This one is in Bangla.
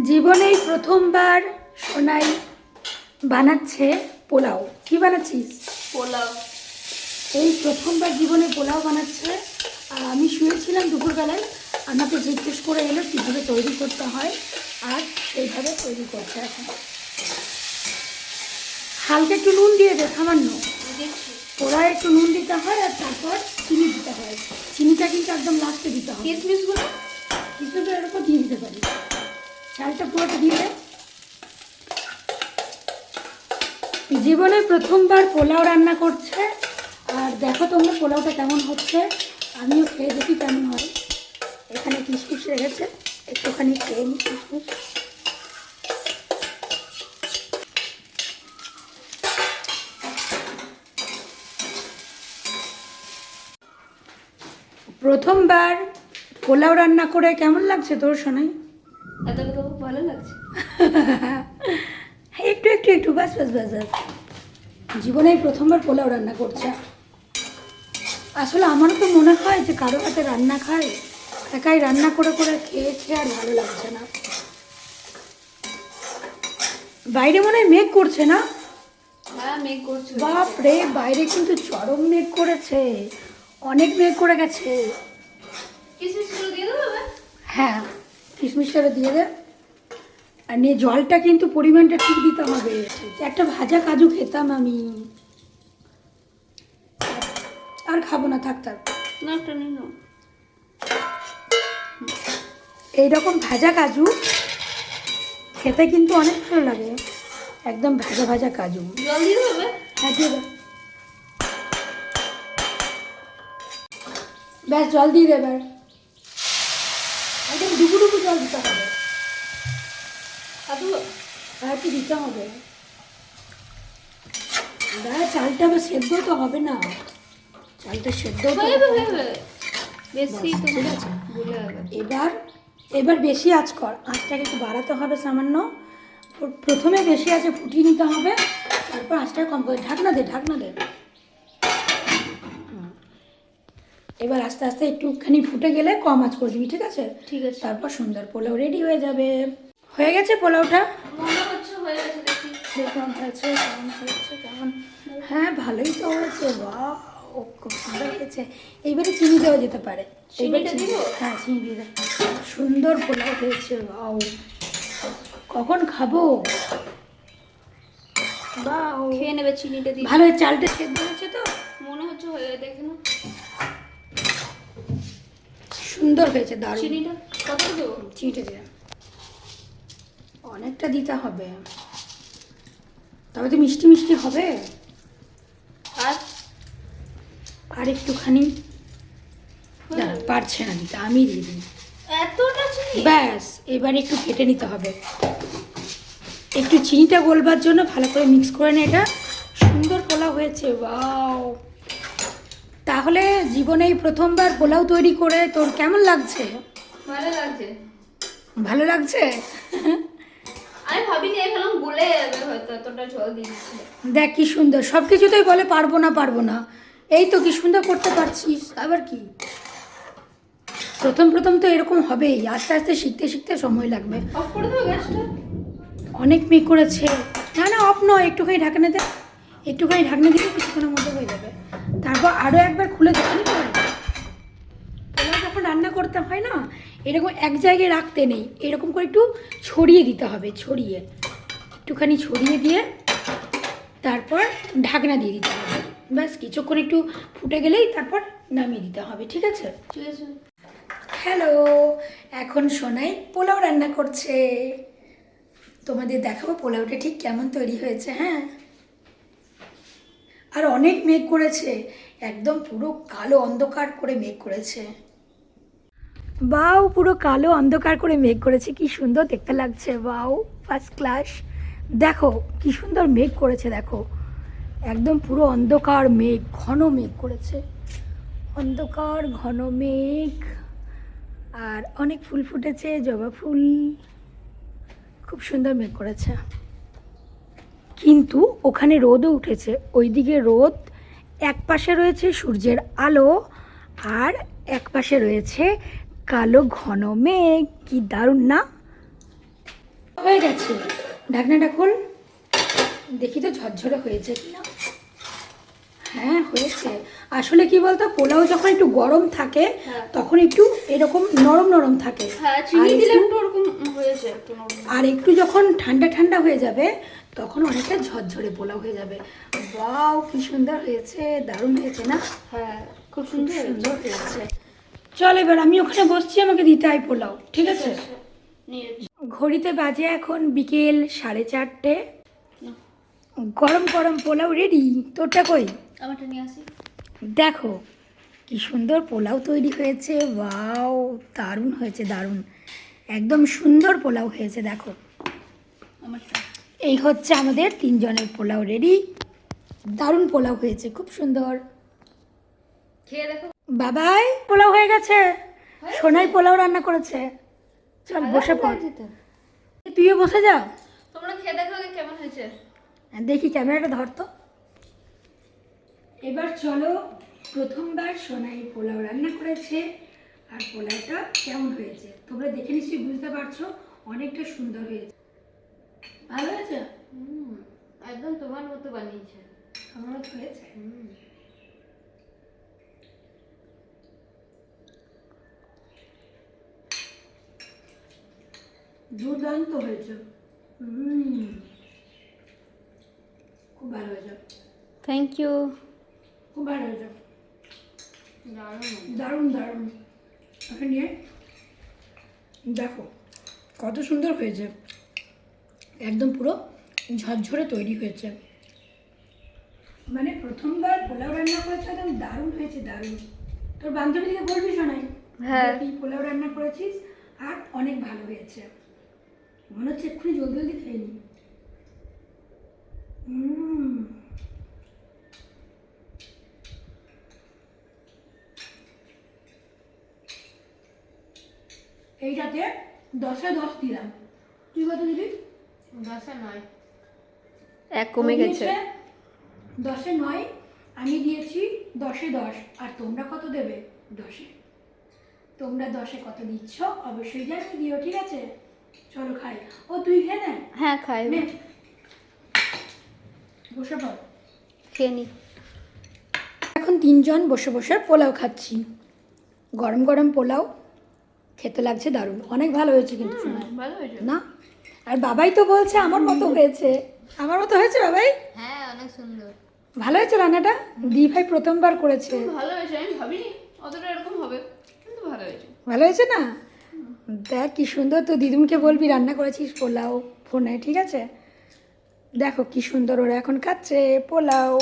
জীবনেই প্রথমবার সোনাই বানাচ্ছে পোলাও। কি বানাচ্ছিস? পোলাও। এই প্রথমবার জীবনে পোলাও বানাচ্ছে। আর আমি শুয়েছিলাম দুপুরবেলায়, আমাকে জিজ্ঞেস করে এলো কীভাবে তৈরি করতে হয়, আর সেইভাবে তৈরি করছে এখন। হালকা একটু নুন দিয়ে দে, সামান্য। পোলাও একটু নুন দিতে হয় আর তারপর চিনি দিতে হয়। চিনিটা কিন্তু একদম লাস্টে দিতে হয়। কিশমিশগুলো কিশমিশটা এরকম দিয়ে দিতে পারি। চালটা পুরোটা দিয়ে দে। জীবনে প্রথমবার পোলাও রান্না করছে, আর দেখো তোমরা পোলাওটা কেমন হচ্ছে। আমিও খেয়ে দেখি কেমন হয়। এখানে কিশমিশ রেখেছে, একটুখানি খেয়ে নিই কিশমিশ। প্রথমবার পোলাও রান্না করে কেমন লাগছে তোর সোনাই? এত ভালো লাগছে। একটু একটু একটু বাস বাস বাস বাস। জীবনে প্রথমবার পোলাও রান্না করছে। আসলে আমারও তো মনে হয় যে কারো হাতে রান্না খায়, একাই রান্না করে করে খেয়ে খেয়ে আর ভালো লাগছে না। বাইরে মনে হয় মেঘ করছে না? হ্যাঁ, মেঘ করছে। বাপ রে, বাইরে কিন্তু চরম মেঘ করেছে, অনেক মেঘ করে গেছে। কিশমিশগুলো দিয়ে দেবো? হ্যাঁ, কিশমিশটা দিয়ে দে। আর নিয়ে জলটা কিন্তু পরিমাণটা ঠিক দিতে হবে। একটা ভাজা কাজু খেতাম আমি, আর খাবো না, থাক থাক। না, একটা নিন। এইরকম ভাজা কাজু খেতে কিন্তু অনেক ভালো লাগে, একদম ভাজা ভাজা কাজু। জল দিয়ে দেবে? হ্যাঁ দিয়ে দে। ব্যাস, জল দিয়ে দে এবার। একদম ডুবু ডুবু জল দিতে হবে। আর কি দিতে হবে? চালটা আবার সেদ্ধ তো হবে না, চালটা সেদ্ধ বেশি তো ঠিক আছে। ভুলে যাবে। এবার এবার বেশি আঁচ কর, আঁচটাকে একটু বাড়াতে হবে সামান্য। প্রথমে বেশি আঁচে ফুটিয়ে নিতে হবে, তারপর আঁচটা কম করে ঢাকনা দে, ঢাকনা দে। এবার আস্তে আস্তে একটুখানি ফুটে গেলে কম আঁচ করে দিবি, ঠিক আছে? ঠিক আছে। তারপর সুন্দর পোলাও রেডি হয়ে যাবে। হয়ে গেছে পোলাওটা? মনে হচ্ছে হয়ে গেছে, দেখি। কেমন হয়েছে, কেমন হয়েছে, কেমন? হ্যাঁ, ভালোই তো হয়েছে। বাহ, খুব সুন্দর হয়েছে। এইবারে চিনি দেওয়া যেতে পারে। চিনিটা দিব? হ্যাঁ, চিনি দিয়ে দে। সুন্দর পোলাও হয়েছে। বাও, কখন খাবো? বাও, খেয়ে নেবে চিনিটা দিয়ে। ভালো, চালটা সেদ্ধ হয়েছে তো? মনে হচ্ছে হয়ে দেখে না। সুন্দর হয়েছে, দারুণ। চিনিটা কত দেবো? চিনিটা দিয়ে অনেকটা দিতে হবে, তবে তো মিষ্টি মিষ্টি হবে। আর আর একটুখানি পারছে না দিতে, আমি দিয়ে দিই। এতটা চিনি? ব্যাস, এবার একটু ফেটে নিতে হবে। একটু চিনিটা গলবার জন্য ভালো করে মিক্স করে নে। এটা সুন্দর পোলাও হয়েছে। ওয়াও, তাহলে জীবনেই প্রথমবার পোলাও তৈরি করে তোর কেমন লাগছে? ভালো লাগছে। ভালো লাগছে? আমি ভাবিনি এখানে গলে যাবে, হয়তো এতটা জল দিয়েছিল। দেখ কি সুন্দর, সব কিছুতেই বলে পারবো না পারবো না। এই তো কি সুন্দর করতে পারছিস, আবার কি। প্রথম প্রথম তো এরকম হবেই, আস্তে আস্তে শিখতে শিখতে সময় লাগবে। অফ করে দেবো গ্যাসটা? অনেক মেঘ করেছে। না না, অফ নয়, একটুখানি ঢাকনা দে, একটুখানি ঢাকনা দিলে কিছুক্ষণের মধ্যে হয়ে যাবে। তারপর আরও একবার খুলে দেখে নিতে হবে। পোলাও যখন রান্না করতে হয় না, এরকম এক জায়গায় রাখতে নেই, এরকম করে একটু ছড়িয়ে দিতে হবে, ছড়িয়ে একটুখানি ছড়িয়ে দিয়ে তারপর ঢাকনা দিয়ে দিতে হবে। ব্যাস, কিছুক্ষণ একটু ফুটে গেলেই তারপর নামিয়ে দিতে হবে, ঠিক আছে? ঠিক আছে। হ্যালো, এখন সোনাই পোলাও রান্না করছে। তোমাদের দেখাবো পোলাওটা ঠিক কেমন তৈরি হয়েছে। হ্যাঁ, আর অনেক মেঘ করেছে, একদম পুরো কালো অন্ধকার করে মেঘ করেছে। বাও, পুরো কালো অন্ধকার করে মেঘ করেছে, কি সুন্দর দেখতে লাগছে। বাও, ফার্স্ট ক্লাস। দেখো কি সুন্দর মেঘ করেছে, দেখো একদম পুরো অন্ধকার মেঘ, ঘন মেঘ করেছে, অন্ধকার ঘন মেঘ। আর অনেক ফুল ফুটেছে, জবা ফুল, খুব সুন্দর মেঘ করেছে। কিন্তু ওখানে রোদও উঠেছে, ওইদিকে রোদ, এক পাশে রয়েছে সূর্যের আলো, আর এক পাশে রয়েছে কালো ঘন মেঘ। কি দারুণ না? হয়ে গেছে। ঢাকনাটা খোল, দেখি তো ঝরঝরে হয়েছে কিনা। হ্যাঁ হয়েছে। আসলে কি বলতো, পোলাও যখন একটু গরম থাকে তখন একটু এরকম নরম নরম থাকে, হ্যাঁ, চিনি দিলে একটু ওরকম হয়েছে, একটু নরম। আর একটু যখন ঠান্ডা ঠান্ডা হয়ে যাবে তখন অনেকটা ঝরঝরে পোলাও হয়ে যাবে। ওয়াও কি সুন্দর হয়েছে, দারুণ হয়েছে না? হ্যাঁ, খুব খুব সুন্দর হয়েছে। সুন্দর হয়েছে। চল এবার আমি ওখানে বসছি, আমাকে দিতে হয় পোলাও, ঠিক আছে? নিয়ে ঘড়িতে বাজে এখন বিকেল 4:30। গরম গরম পোলাও রেডি। তোরটা কই? আমারটা নিয়ে আসি। দেখো কি সুন্দর পোলাও তৈরি হয়েছে। ওয়াও দারুণ হয়েছে, দারুণ, একদম সুন্দর পোলাও হয়েছে। দেখো আমারটা। এই হচ্ছে আমাদের 3 জনের পোলাও রেডি। দারুণ পোলাও হয়েছে, খুব সুন্দর। খেয়ে দেখো। বাবাই পোলাও হয়ে গেছে, সোনাই পোলাও রান্না করেছে। চল বসে পড়, তুইও বসে যা। তোমরা খেয়ে দেখো আগে কেমন হয়েছে। দেখি ক্যামেরাটা ধর তো। এবার চলো, প্রথমবার সোনাই পোলাও রান্না করেছে, আর পোলাওটা কেমন হয়েছে তোমরা দেখে নিশ্চয়ই বুঝতে পারছো, অনেকটা সুন্দর হয়েছে। ভালো হয়েছে? একদম তোমার মতো বানিয়েছে। আমার মতো হয়েছে। দুর্দান্ত হয়েছে। খুব ভালো হয়েছে, থ্যাংক ইউ। খুব ভালো হয়েছে, দারুণ। দারুণ দারুণ। ওকে নিয়ে দেখো কত সুন্দর হয়েছে, একদম পুরো ঝরঝরে তৈরি হয়েছে। মানে প্রথমবার পোলাও রান্না করেছে, একদম দারুণ হয়েছে, দারুণ। তোর বান্ধবীকে বলবি শোনাই, হ্যাঁ। তুই পোলাও রান্না করেছিস আর অনেক ভালো হয়েছে। মনে হচ্ছে এক্ষুনি জলদি জলদি খেয়ে নি। এইটাতে 10-এ 10 দিলাম, তুই কত দিবি? 10-এ 9। এক কমে গেছে। 10-এ 9, আমি দিয়েছি 10-এ 10। আর তোমরা কত দেবে? 10-এ। তোমরা 10-এ কত দিচ্ছ অবশ্যই জানিয়ে দিও, ঠিক আছে? চলো খাই। ও তুই খেয়ে নে। হ্যাঁ, খাই। নে বসে পড়। খেয়ে নি। এখন 3 জন বসে বসে পোলাও খাচ্ছি। গরম গরম পোলাও, খেতে লাগছে দারুণ, অনেক ভালো হয়েছে কিন্তু শোনা ভালো হয়েছে না? আর বাবাই তো বলছে আমার মতো হয়েছে। আমার মতো হয়েছে বাবাই? হ্যাঁ, অনেক সুন্দর। ভালো হয়েছে রান্নাটা? দি ভাই প্রথমবার করেছে। ভালো হয়েছে, আমি ভাবিনি অতটা এরকম হবে, কিন্তু ভালো হয়েছে। ভালো হয়েছে না? দেখ কি সুন্দর, তো দিদুনকে বলবি রান্না করেছিস পোলাও ফোনে, ঠিক আছে? দেখো কি সুন্দর ওরা এখন খাচ্ছে পোলাও।